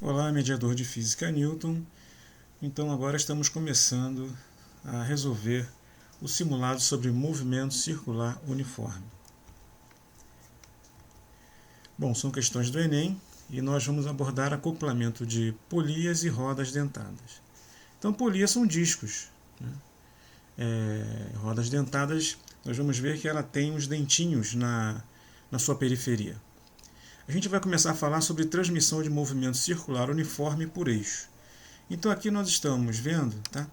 Olá, mediador de física Newton. Então agora estamos começando a resolver o simulado sobre movimento circular uniforme. Bom, são questões do Enem e nós vamos abordar acoplamento de polias e rodas dentadas. Então polias são discos, né? Rodas dentadas, nós vamos ver que ela tem uns dentinhos na sua periferia. A gente vai começar a falar sobre transmissão de movimento circular uniforme por eixo. Então aqui nós estamos vendo, tá?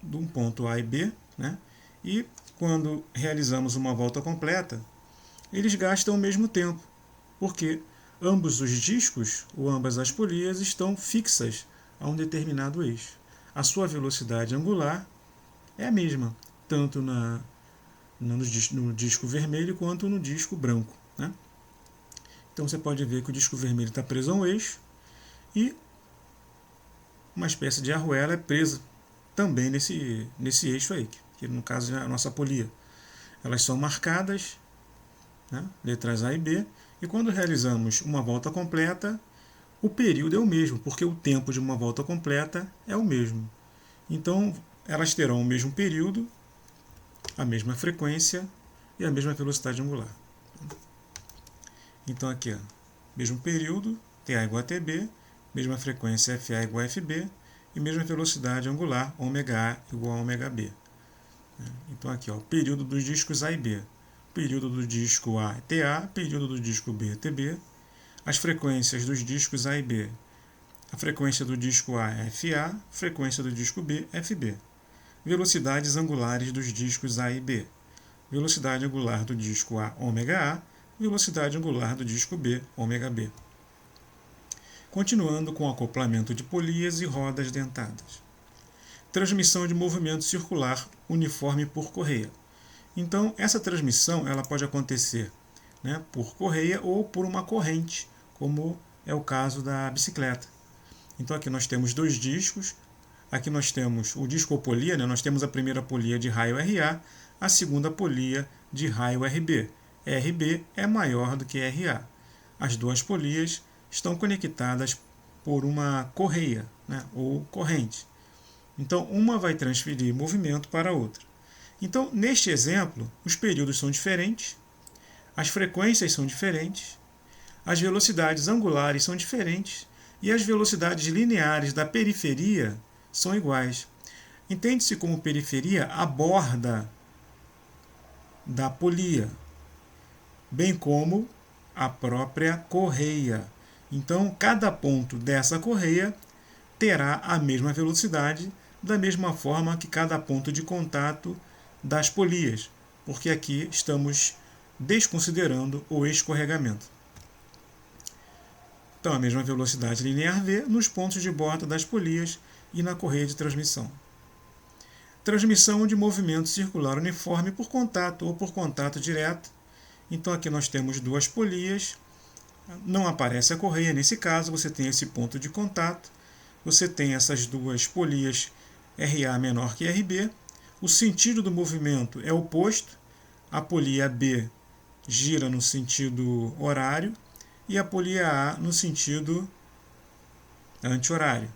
De um ponto A e B, né? E quando realizamos uma volta completa, eles gastam o mesmo tempo, porque ambos os discos, ou ambas as polias, estão fixas a um determinado eixo. A sua velocidade angular é a mesma, tanto no disco vermelho quanto no disco branco, né? Então você pode ver que o disco vermelho está preso a um eixo e uma espécie de arruela é presa também nesse eixo aí, que no caso é a nossa polia. Elas são marcadas, né, letras A e B, e quando realizamos uma volta completa, o período é o mesmo, porque o tempo de uma volta completa é o mesmo. Então elas terão o mesmo período, a mesma frequência e a mesma velocidade angular. Então aqui, ó, mesmo período, TA igual a TB, mesma frequência FA igual a FB e mesma velocidade angular, ômega A igual a ômega B. Então aqui, ó, período dos discos A e B. Período do disco A é TA, período do disco B é TB. As frequências dos discos A e B. A frequência do disco A é FA, frequência do disco B é FB. Velocidades angulares dos discos A e B. Velocidade angular do disco A, ômega A, velocidade angular do disco B, ômega B. Continuando com o acoplamento de polias e rodas dentadas. Transmissão de movimento circular uniforme por correia. Então, essa transmissão ela pode acontecer, né, por correia ou por uma corrente, como é o caso da bicicleta. Então, aqui nós temos dois discos. Aqui nós temos o disco ou polia, né, nós temos a primeira polia de raio RA, a segunda polia de raio RB. RB é maior do que RA. As duas polias estão conectadas por uma correia, né, ou corrente. Então, uma vai transferir movimento para a outra. Então, neste exemplo, os períodos são diferentes, as frequências são diferentes, as velocidades angulares são diferentes e as velocidades lineares da periferia são iguais. Entende-se como periferia a borda da polia, bem como a própria correia. Então, cada ponto dessa correia terá a mesma velocidade, da mesma forma que cada ponto de contato das polias, porque aqui estamos desconsiderando o escorregamento. Então, a mesma velocidade linear V nos pontos de borda das polias e na correia de transmissão. Transmissão de movimento circular uniforme por contato ou por contato direto. Então aqui nós temos duas polias, não aparece a correia nesse caso, você tem esse ponto de contato, você tem essas duas polias RA menor que RB, o sentido do movimento é oposto, a polia B gira no sentido horário e a polia A no sentido anti-horário.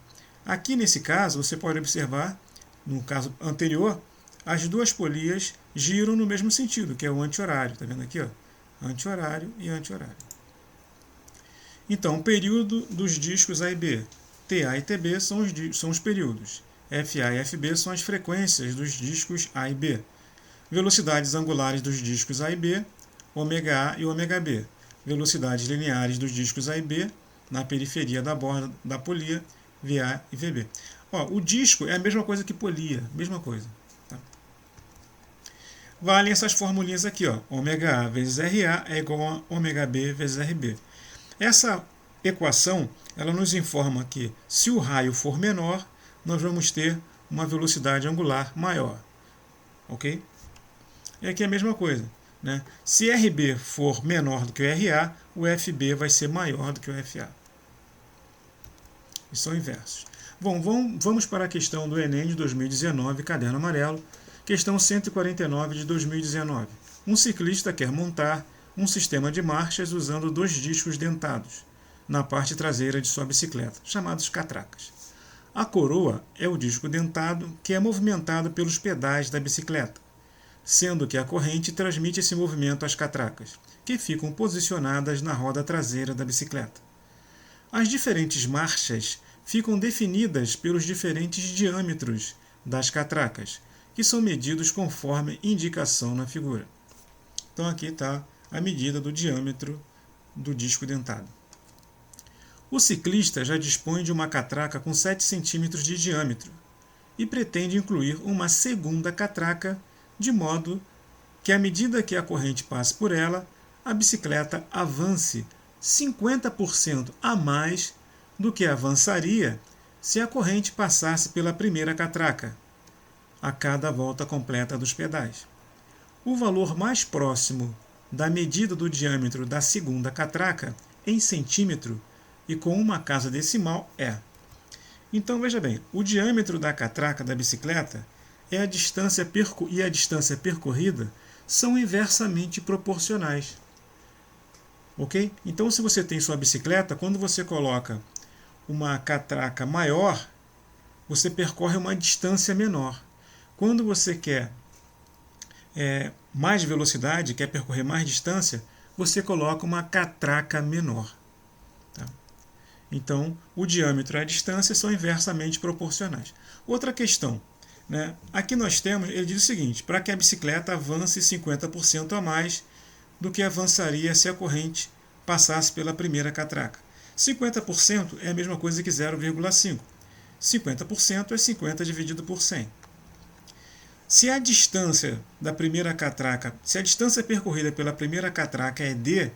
Aqui nesse caso você pode observar, no caso anterior, as duas polias giram no mesmo sentido, que é o anti-horário, está vendo aqui, ó? Anti-horário e anti-horário. Então, o período dos discos A e B, TA e TB são os períodos. FA e FB são as frequências dos discos A e B. Velocidades angulares dos discos A e B, ômega A e ômega B. Velocidades lineares dos discos A e B, na periferia da borda da polia, VA e VB. Ó, o disco é a mesma coisa que polia, mesma coisa. Tá? Valem essas formulinhas aqui, ó. Ômega A vezes RA é igual a ômega B vezes RB. Essa equação ela nos informa que se o raio for menor, nós vamos ter uma velocidade angular maior. Ok? E aqui é a mesma coisa, né? Se RB for menor do que o RA, o FB vai ser maior do que o FA. E são inversos. Bom, vamos para a questão do Enem de 2019, caderno amarelo. Questão 149 de 2019. Um ciclista quer montar um sistema de marchas usando dois discos dentados. na parte traseira de sua bicicleta, chamados catracas. A coroa é o disco dentado que é movimentado pelos pedais da bicicleta, sendo que a corrente transmite esse movimento às catracas, que ficam posicionadas na roda traseira da bicicleta. As diferentes marchas ficam definidas pelos diferentes diâmetros das catracas, que são medidos conforme indicação na figura. Então aqui está a medida do diâmetro do disco dentado. O ciclista já dispõe de uma catraca com 7 cm de diâmetro e pretende incluir uma segunda catraca, de modo que, à medida que a corrente passe por ela, a bicicleta avance 50% a mais do que avançaria se a corrente passasse pela primeira catraca, a cada volta completa dos pedais. O valor mais próximo da medida do diâmetro da segunda catraca, em centímetro, e com uma casa decimal é. Então veja bem, o diâmetro da catraca da bicicleta e a distância percorrida são inversamente proporcionais. Ok? Então se você tem sua bicicleta, quando você coloca uma catraca maior, você percorre uma distância menor. Quando você quer mais velocidade, quer percorrer mais distância, você coloca uma catraca menor. Tá? Então, o diâmetro e a distância são inversamente proporcionais. Outra questão, né? Aqui nós temos, ele diz o seguinte, para que a bicicleta avance 50% a mais do que avançaria se a corrente passasse pela primeira catraca. 50% é a mesma coisa que 0,5. 50% é 50 dividido por 100. Se a distância da primeira catraca, se a distância percorrida pela primeira catraca é d,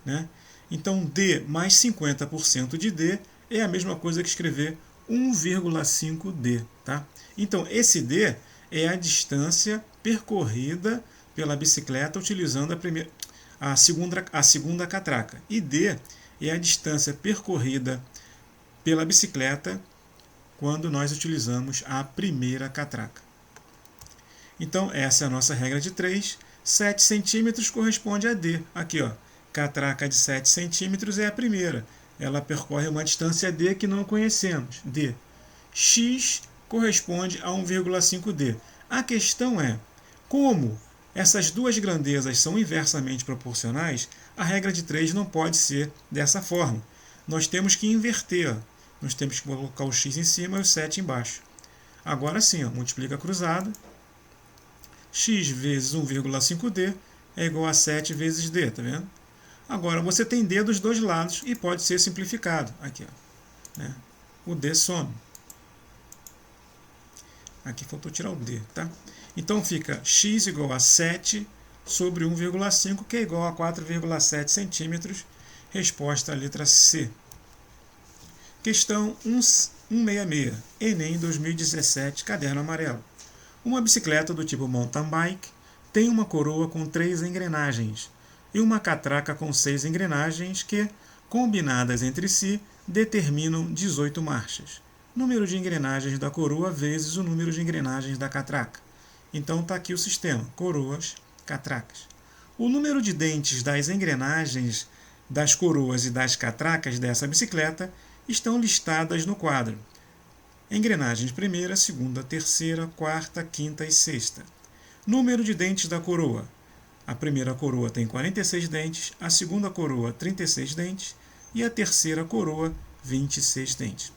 né? Então d mais 50% de d é a mesma coisa que escrever 1,5d. Tá? Então esse d é a distância percorrida pela bicicleta utilizando a segunda catraca. E d é a distância percorrida pela bicicleta quando nós utilizamos a primeira catraca. Então, essa é a nossa regra de 3. 7 centímetros corresponde a D. Aqui, ó, catraca de 7 centímetros é a primeira. Ela percorre uma distância D que não conhecemos, D. X corresponde a 1,5D. A questão é, como essas duas grandezas são inversamente proporcionais, a regra de 3 não pode ser dessa forma. Nós temos que inverter. Ó. Nós temos que colocar o x em cima e o 7 embaixo. Agora sim, ó, multiplica cruzado. X vezes 1,5D é igual a 7 vezes D, tá vendo? Agora, você tem D dos dois lados e pode ser simplificado. Aqui, ó, né? O D some. Aqui faltou tirar o D, tá? Então fica x igual a 7 sobre 1,5, que é igual a 4,7 centímetros. Resposta à letra C. Questão 166, Enem 2017, caderno amarelo. Uma bicicleta do tipo mountain bike tem uma coroa com 3 engrenagens e uma catraca com 6 engrenagens que, combinadas entre si, determinam 18 marchas. Número de engrenagens da coroa vezes o número de engrenagens da catraca. Então está aqui o sistema, coroas, catracas. O número de dentes das engrenagens das coroas e das catracas dessa bicicleta estão listadas no quadro. Engrenagens primeira, segunda, terceira, quarta, quinta e sexta. Número de dentes da coroa. A primeira coroa tem 46 dentes, a segunda coroa 36 dentes e a terceira coroa 26 dentes.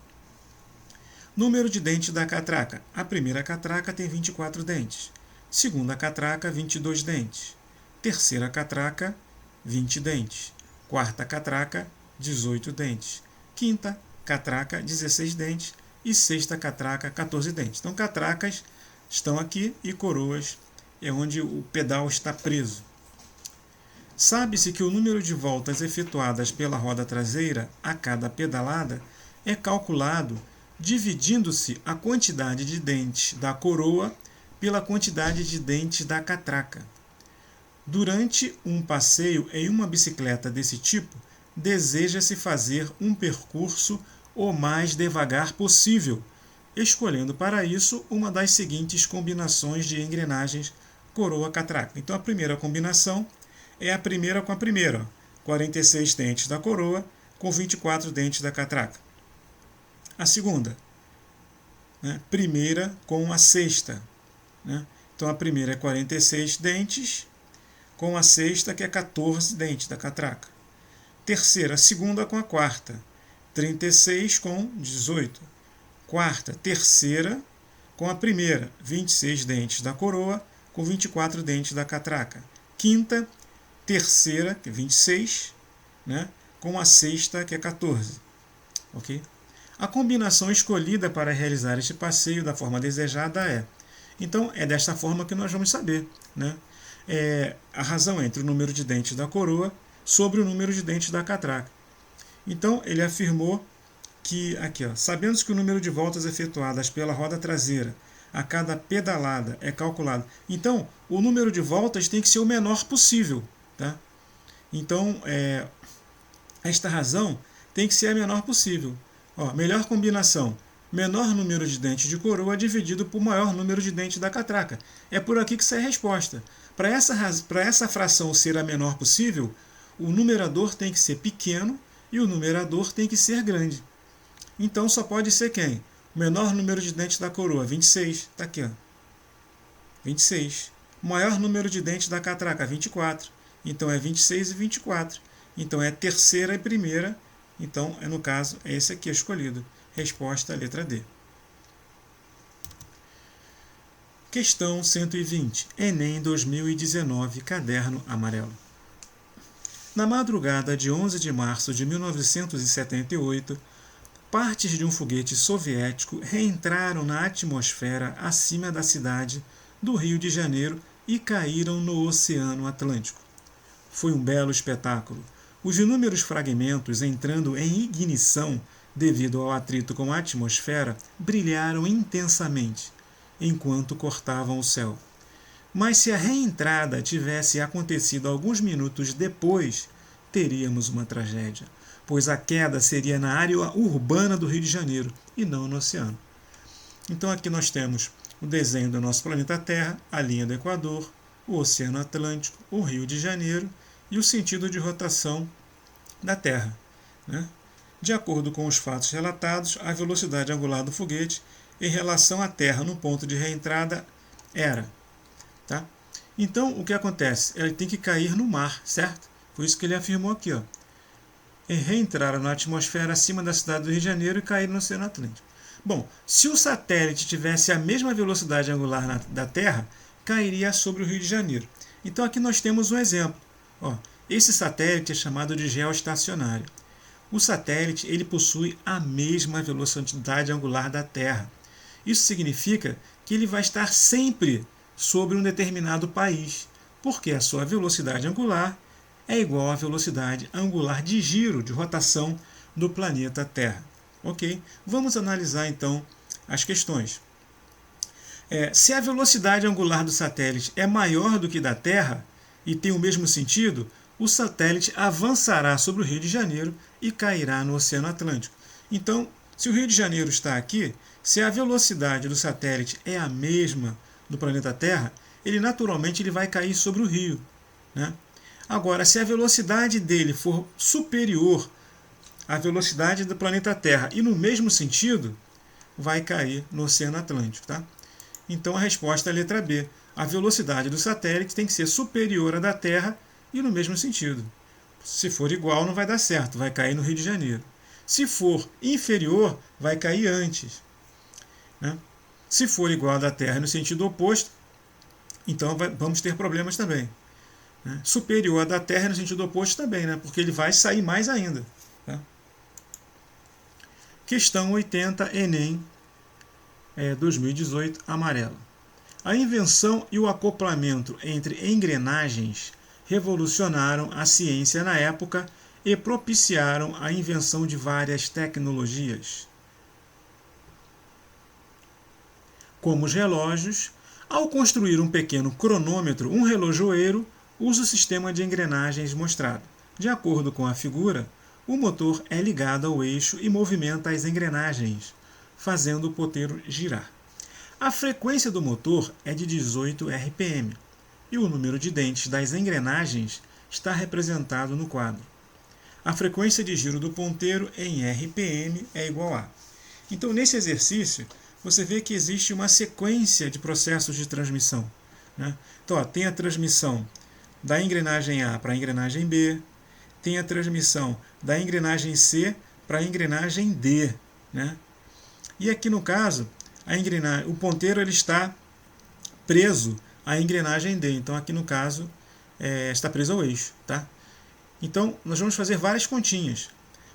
Número de dentes da catraca. A primeira catraca tem 24 dentes, segunda catraca 22 dentes, terceira catraca 20 dentes, quarta catraca 18 dentes, quinta catraca 16 dentes e sexta catraca 14 dentes. Então catracas estão aqui e coroas é onde o pedal está preso. Sabe-se que o número de voltas efetuadas pela roda traseira a cada pedalada é calculado dividindo-se a quantidade de dentes da coroa pela quantidade de dentes da catraca. Durante um passeio em uma bicicleta desse tipo, deseja-se fazer um percurso o mais devagar possível, escolhendo para isso uma das seguintes combinações de engrenagens coroa-catraca. Então a primeira combinação é a primeira com a primeira, 46 dentes da coroa, com 24 dentes da catraca. A segunda, né, primeira com a sexta. Né? Então a primeira é 46 dentes, com a sexta que é 14 dentes da catraca. Terceira, a segunda com a quarta, 36 com 18. Quarta, terceira com a primeira, 26 dentes da coroa, com 24 dentes da catraca. Quinta, terceira, que é 26, né, com a sexta, que é 14. Okay? A combinação escolhida para realizar este passeio da forma desejada é... Então, é desta forma que nós vamos saber, né, a razão entre o número de dentes da coroa sobre o número de dentes da catraca. Então, ele afirmou que, aqui, ó, sabendo que o número de voltas efetuadas pela roda traseira a cada pedalada é calculado. Então, o número de voltas tem que ser o menor possível. Tá? Então, esta razão tem que ser a menor possível. Ó, melhor combinação, menor número de dentes de coroa dividido por maior número de dentes da catraca. É por aqui que sai a resposta. Para essa fração ser a menor possível, o numerador tem que ser pequeno e o numerador tem que ser grande. Então só pode ser quem? O menor número de dentes da coroa, 26. Está aqui, ó. 26. O maior número de dentes da catraca, 24. Então é 26 e 24. Então é terceira e primeira. Então, no caso, é esse aqui escolhido. Resposta, letra D. Questão 120. Enem 2019, caderno amarelo. Na madrugada de 11 de março de 1978, partes de um foguete soviético reentraram na atmosfera acima da cidade do Rio de Janeiro e caíram no Oceano Atlântico. Foi um belo espetáculo. Os inúmeros fragmentos entrando em ignição devido ao atrito com a atmosfera brilharam intensamente, enquanto cortavam o céu. Mas se a reentrada tivesse acontecido alguns minutos depois, teríamos uma tragédia, pois a queda seria na área urbana do Rio de Janeiro e não no oceano. Então aqui nós temos o desenho do nosso planeta Terra, a linha do Equador, o Oceano Atlântico, o Rio de Janeiro e o sentido de rotação da Terra. Né? De acordo com os fatos relatados, a velocidade angular do foguete em relação à Terra no ponto de reentrada era. Tá? Então, o que acontece? Ele tem que cair no mar, certo? Foi isso que ele afirmou aqui. Ó. Reentraram na atmosfera acima da cidade do Rio de Janeiro e caíram no Oceano Atlântico. Bom, se o satélite tivesse a mesma velocidade angular da Terra, cairia sobre o Rio de Janeiro. Então, aqui nós temos um exemplo. Ó, esse satélite é chamado de geoestacionário. O satélite ele possui a mesma velocidade angular da Terra. Isso significa que ele vai estar sempre sobre um determinado país, porque a sua velocidade angular é igual à velocidade angular de giro, de rotação do planeta Terra. Ok? Vamos analisar então as questões. Se a velocidade angular do satélite é maior do que da Terra e tem o mesmo sentido, o satélite avançará sobre o Rio de Janeiro e cairá no Oceano Atlântico. Então, se o Rio de Janeiro está aqui, se a velocidade do satélite é a mesma do planeta Terra, ele naturalmente vai cair sobre o Rio. Né? Agora, se a velocidade dele for superior à velocidade do planeta Terra e no mesmo sentido, vai cair no Oceano Atlântico. Tá? Então a resposta é a letra B. A velocidade do satélite tem que ser superior à da Terra e no mesmo sentido. Se for igual, não vai dar certo, vai cair no Rio de Janeiro. Se for inferior, vai cair antes. Né? Se for igual à da Terra no sentido oposto, então vamos ter problemas também. Né? Superior à da Terra no sentido oposto também, né? Porque ele vai sair mais ainda. Tá? Questão 80, Enem 2018, amarelo. A invenção e o acoplamento entre engrenagens revolucionaram a ciência na época e propiciaram a invenção de várias tecnologias. Como os relógios, ao construir um pequeno cronômetro, um relojoeiro usa o sistema de engrenagens mostrado. De acordo com a figura, o motor é ligado ao eixo e movimenta as engrenagens, fazendo o ponteiro girar. A frequência do motor é de 18 RPM e o número de dentes das engrenagens está representado no quadro. a frequência de giro do ponteiro em RPM é igual a. Então, nesse exercício, você vê que existe uma sequência de processos de transmissão, né? Então, ó, tem a transmissão da engrenagem A para a engrenagem B, tem a transmissão da engrenagem C para a engrenagem D, né? E aqui no caso, o ponteiro ele está preso à engrenagem D. Então aqui no caso está preso ao eixo, tá? Então nós vamos fazer várias continhas.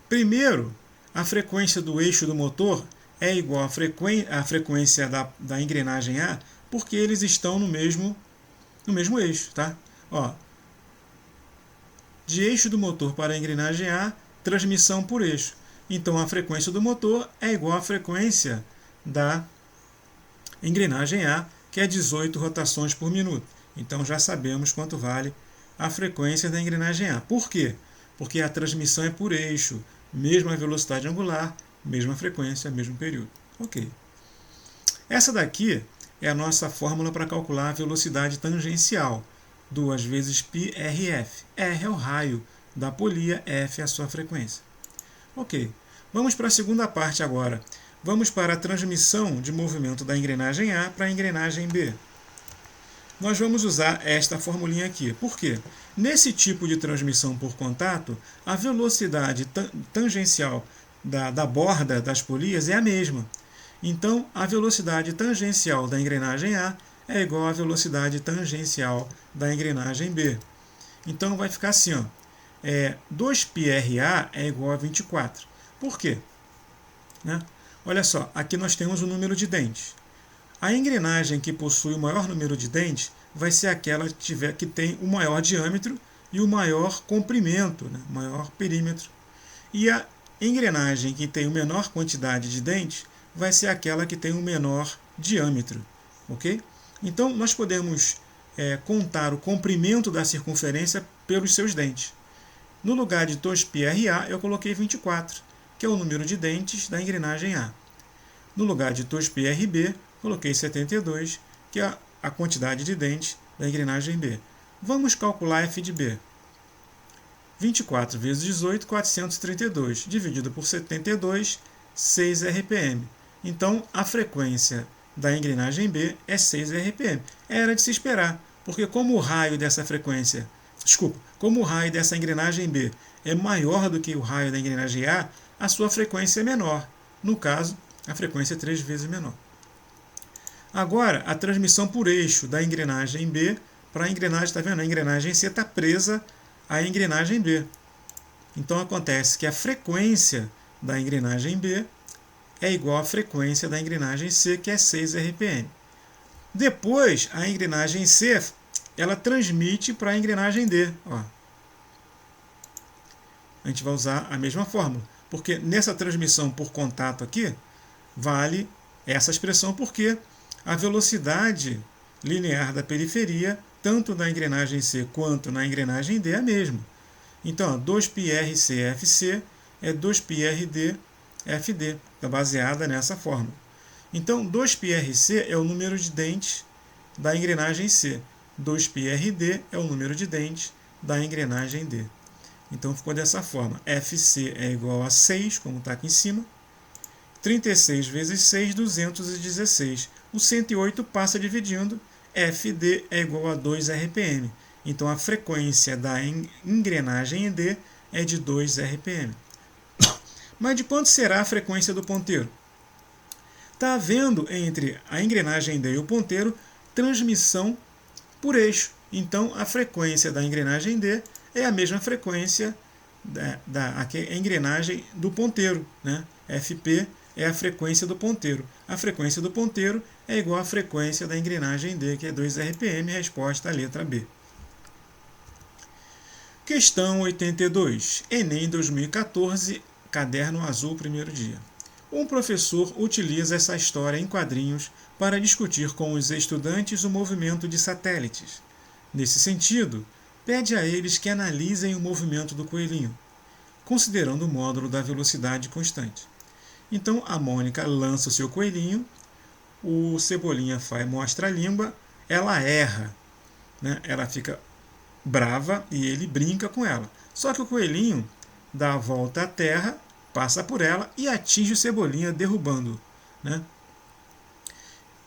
Primeiro, a frequência do eixo do motor é igual à frequência da engrenagem A, porque eles estão no mesmo eixo, tá? Ó, de eixo do motor para a engrenagem A, transmissão por eixo. Então a frequência do motor é igual à frequência da engrenagem A, que é 18 rotações por minuto. Então já sabemos quanto vale a frequência da engrenagem A. Por quê? Porque a transmissão é por eixo, mesma velocidade angular, mesma frequência, mesmo período. Ok. Essa daqui é a nossa fórmula para calcular a velocidade tangencial. 2 vezes πRF. R é o raio da polia, F é a sua frequência. Ok. Vamos para a segunda parte agora. Vamos para a transmissão de movimento da engrenagem A para a engrenagem B. Nós vamos usar esta formulinha aqui. Por quê? Nesse tipo de transmissão por contato, a velocidade tangencial da borda das polias é a mesma. Então, a velocidade tangencial da engrenagem A é igual à velocidade tangencial da engrenagem B. Então, vai ficar assim, ó. 2πRA é igual a 24. Por quê? Né? Olha só, aqui nós temos o número de dentes. A engrenagem que possui o maior número de dentes vai ser aquela que tem o maior diâmetro e o maior comprimento, né? O maior perímetro. E a engrenagem que tem a menor quantidade de dentes vai ser aquela que tem o menor diâmetro. Ok? Então, nós podemos contar o comprimento da circunferência pelos seus dentes. No lugar de 2πRA, eu coloquei 24, que é o número de dentes da engrenagem A. No lugar de 2πRB, coloquei 72, que é a quantidade de dentes da engrenagem B. Vamos calcular F de B. 24 vezes 18, 432, dividido por 72, 6 RPM. Então, a frequência da engrenagem B é 6 RPM. Era de se esperar, porque como o raio dessa frequência, como o raio dessa engrenagem B é maior do que o raio da engrenagem A, a sua frequência é menor. No caso, a frequência é 3 vezes menor. Agora, a transmissão por eixo da engrenagem B para a engrenagem, está vendo? A engrenagem C está presa à engrenagem B. Então, acontece que a frequência da engrenagem B é igual à frequência da engrenagem C, que é 6 RPM. Depois, a engrenagem C, ela transmite para a engrenagem D. Ó. A gente vai usar a mesma fórmula, porque nessa transmissão por contato aqui, vale essa expressão, porque a velocidade linear da periferia, tanto na engrenagem C quanto na engrenagem D, é a mesma. Então, 2πRCFC é 2πRDFD, está baseada nessa fórmula. Então, 2πRC é o número de dentes da engrenagem C. 2πRD é o número de dentes da engrenagem D. Então, ficou dessa forma. FC é igual a 6, como está aqui em cima. 36 vezes 6, 216. O 108 passa dividindo. FD é igual a 2 RPM. Então, a frequência da engrenagem D é de 2 RPM. Mas de quanto será a frequência do ponteiro? Está havendo entre a engrenagem D e o ponteiro transmissão por eixo. Então, a frequência da engrenagem D é a mesma frequência da engrenagem do ponteiro, né? FP é a frequência do ponteiro. A frequência do ponteiro é igual à frequência da engrenagem D, que é 2 RPM, resposta à letra B. Questão 82. Enem 2014, caderno azul, primeiro dia. Um professor utiliza essa história em quadrinhos para discutir com os estudantes o movimento de satélites. Nesse sentido, pede a eles que analisem o movimento do coelhinho, considerando o módulo da velocidade constante. Então, a Mônica lança o seu coelhinho, o Cebolinha mostra a língua, ela erra, né? Ela fica brava e ele brinca com ela. Só que o coelhinho dá a volta à Terra, passa por ela e atinge o Cebolinha, derrubando-o, né?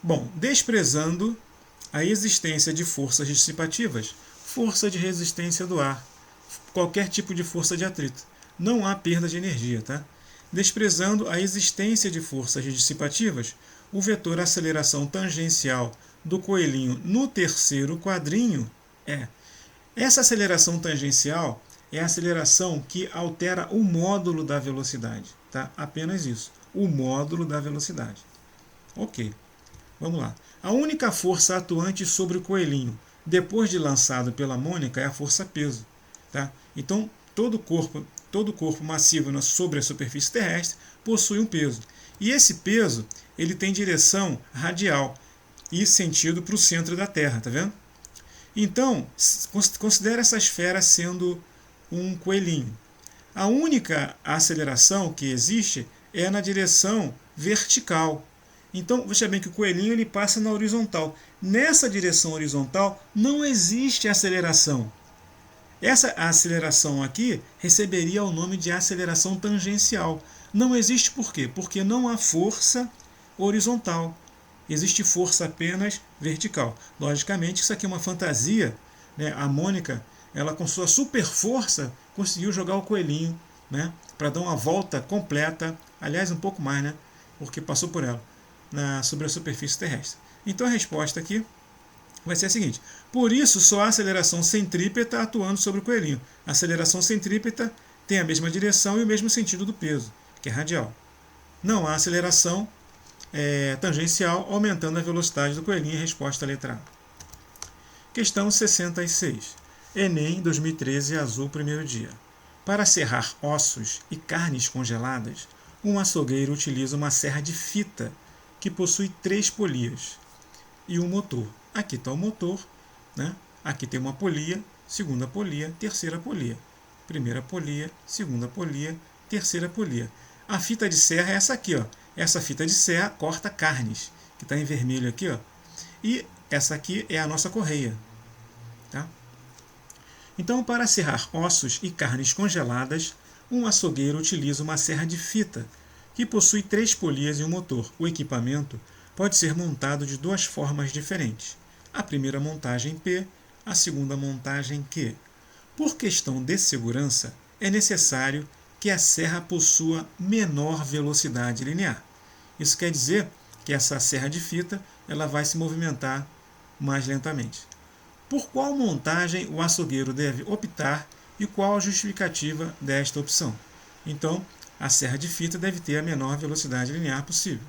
Bom, desprezando a existência de forças dissipativas, força de resistência do ar, qualquer tipo de força de atrito. Não há perda de energia, tá? Desprezando a existência de forças dissipativas, o vetor aceleração tangencial do coelhinho no terceiro quadrinho é. Essa aceleração tangencial é a aceleração que altera o módulo da velocidade, tá? Apenas isso, o módulo da velocidade. Ok, vamos lá. A única força atuante sobre o coelhinho, depois de lançado pela Mônica, é a força-peso, tá? Então, todo corpo massivo sobre a superfície terrestre possui um peso. E esse peso ele tem direção radial e sentido para o centro da Terra, tá vendo? Então, considere essa esfera sendo um coelhinho. A única aceleração que existe é na direção vertical. Então, veja bem que o coelhinho ele passa na horizontal. Nessa direção horizontal não existe aceleração. Essa aceleração aqui receberia o nome de aceleração tangencial. Não existe por quê? Porque não há força horizontal. Existe força apenas vertical. Logicamente, isso aqui é uma fantasia, né? A Mônica, ela com sua super força, conseguiu jogar o coelhinho, né? Para dar uma volta completa, aliás, um pouco mais, né? Porque passou por ela, sobre a superfície terrestre. Então a resposta aqui vai ser a seguinte: por isso só há aceleração centrípeta atuando sobre o coelhinho. A aceleração centrípeta tem a mesma direção e o mesmo sentido do peso, que é radial. Não há aceleração tangencial aumentando a velocidade do coelhinho. Resposta à letra A. Questão 66. Enem 2013, azul, primeiro dia. Para serrar ossos e carnes congeladas, um açougueiro utiliza uma serra de fita que possui 3 polias e um motor. Aqui está o motor, né? Aqui tem uma polia, segunda polia, terceira polia. Primeira polia, segunda polia, terceira polia. A fita de serra é essa aqui, ó. Essa fita de serra corta carnes, que está em vermelho aqui, ó. E essa aqui é a nossa correia, tá? Então, para serrar ossos e carnes congeladas, um açougueiro utiliza uma serra de fita, que possui 3 polias e um motor. O equipamento pode ser montado de 2 formas diferentes. A primeira montagem P, a segunda montagem Q. Por questão de segurança, é necessário que a serra possua menor velocidade linear. Isso quer dizer que essa serra de fita ela vai se movimentar mais lentamente. Por qual montagem o açougueiro deve optar e qual a justificativa desta opção? Então, a serra de fita deve ter a menor velocidade linear possível.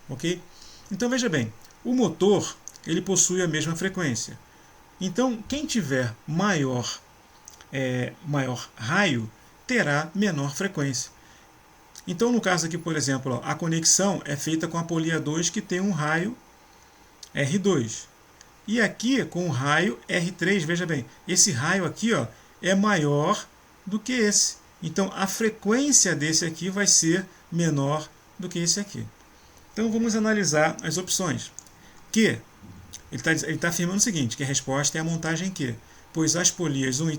Ok? Então, veja bem, o motor ele possui a mesma frequência. Então, quem tiver maior raio terá menor frequência. Então, no caso aqui, por exemplo, a conexão é feita com a polia 2 que tem um raio R2. E aqui com o raio R3, veja bem, esse raio aqui ó, é maior do que esse. Então, a frequência desse aqui vai ser menor do que esse aqui. Então, vamos analisar as opções. Q, ele tá afirmando o seguinte, que a resposta é a montagem Q, pois as polias 1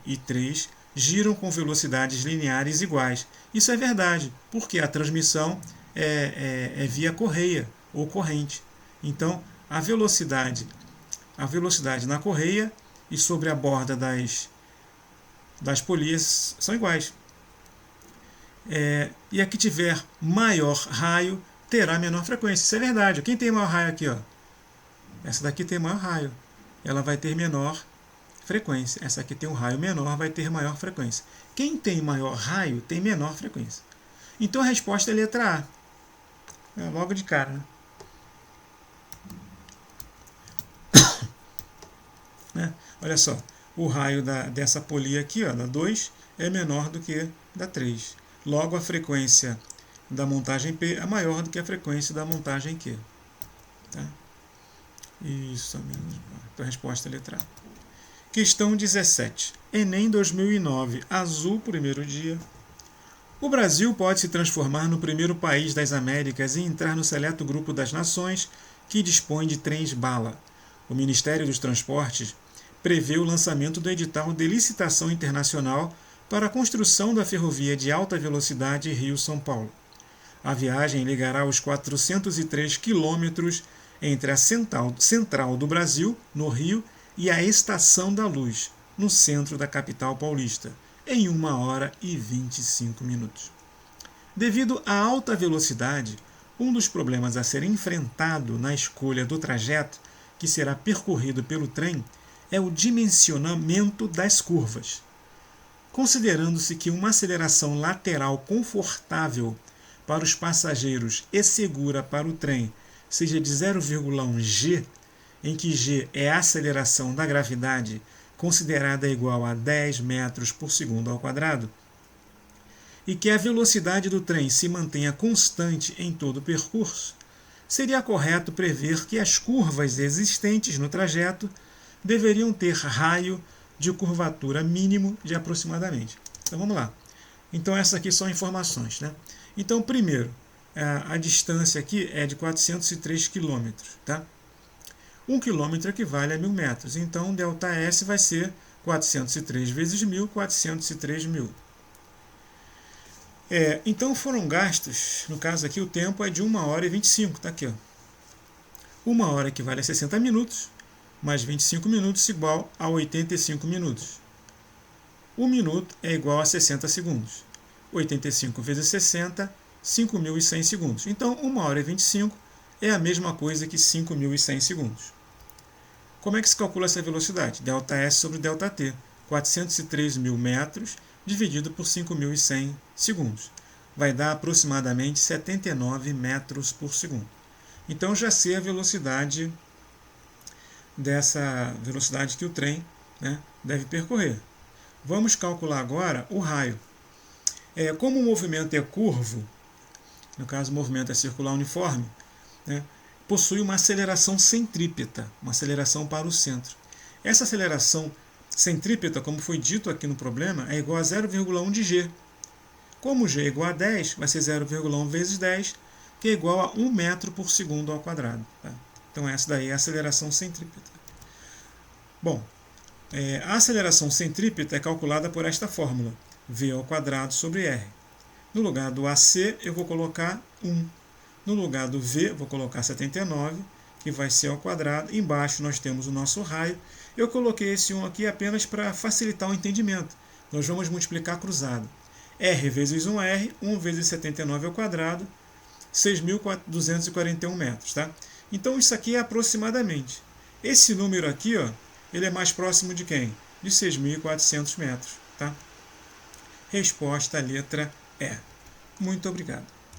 e 3 giram com velocidades lineares iguais. Isso é verdade, porque a transmissão é via correia ou corrente. Então, a velocidade na correia e sobre a borda das polias são iguais. E a que tiver maior raio terá menor frequência. Isso é verdade. Quem tem maior raio aqui? Ó? Essa daqui tem maior raio. Ela vai ter menor frequência. Essa aqui tem um raio menor, vai ter maior frequência. Quem tem maior raio tem menor frequência. Então a resposta é a letra A. Logo de cara. Né? Olha só, o raio dessa polia aqui, ó, da 2, é menor do que da 3. Logo, a frequência da montagem P é maior do que a frequência da montagem Q. Tá? Isso mesmo. Então, a resposta é a letra A. Questão 17. Enem 2009, azul, primeiro dia. O Brasil pode se transformar no primeiro país das Américas e entrar no seleto grupo das nações que dispõe de trens-bala. O Ministério dos Transportes prevê o lançamento do edital de licitação internacional para a construção da ferrovia de alta velocidade Rio-São Paulo. A viagem ligará os 403 quilômetros entre a Central do Brasil, no Rio, e a Estação da Luz, no centro da capital paulista, em 1 hora e 25 minutos. Devido à alta velocidade, um dos problemas a ser enfrentado na escolha do trajeto que será percorrido pelo trem é o dimensionamento das curvas. Considerando-se que uma aceleração lateral confortável para os passageiros e segura para o trem seja de 0,1 g, em que g é a aceleração da gravidade considerada igual a 10 metros por segundo ao quadrado, e que a velocidade do trem se mantenha constante em todo o percurso, seria correto prever que as curvas existentes no trajeto deveriam ter raio de curvatura mínimo de aproximadamente. Então vamos lá. Então essas aqui são informações, né? Então primeiro, a distância aqui é de 403 km, tá? 1 km equivale a 1.000 metros, então ΔS vai ser 403 vezes 1.000, 403 mil. Então foram gastos, no caso aqui o tempo é de 1 hora e 25, tá aqui, ó. 1 hora equivale a 60 minutos, mais 25 minutos igual a 85 minutos. 1 minuto é igual a 60 segundos. 85 vezes 60, 5.100 segundos. Então 1 hora e 25 é a mesma coisa que 5.100 segundos. Como é que se calcula essa velocidade? ΔS sobre ΔT. 403.000 metros dividido por 5.100 segundos. Vai dar aproximadamente 79 metros por segundo. Então já sei a velocidade que o trem, né, deve percorrer. Vamos calcular agora o raio. Como o movimento é curvo, no caso o movimento é circular uniforme, né, possui uma aceleração centrípeta, uma aceleração para o centro. Essa aceleração centrípeta, como foi dito aqui no problema, é igual a 0,1 de g. Como g é igual a 10, vai ser 0,1 vezes 10, que é igual a 1 metro por segundo ao quadrado. Tá? Então essa daí é a aceleração centrípeta. Bom, a aceleração centrípeta é calculada por esta fórmula, v ao quadrado sobre r. No lugar do AC eu vou colocar 1. No lugar do v vou colocar 79, que vai ser ao quadrado. Embaixo nós temos o nosso raio. Eu coloquei esse 1 aqui apenas para facilitar o entendimento. Nós vamos multiplicar cruzado. R vezes 1R, 1 vezes 79 ao quadrado, 6.241 metros. Tá? Então isso aqui é aproximadamente. Esse número aqui, ó, ele é mais próximo de quem? De 6.400 metros. Tá? Resposta, letra E. Muito obrigado.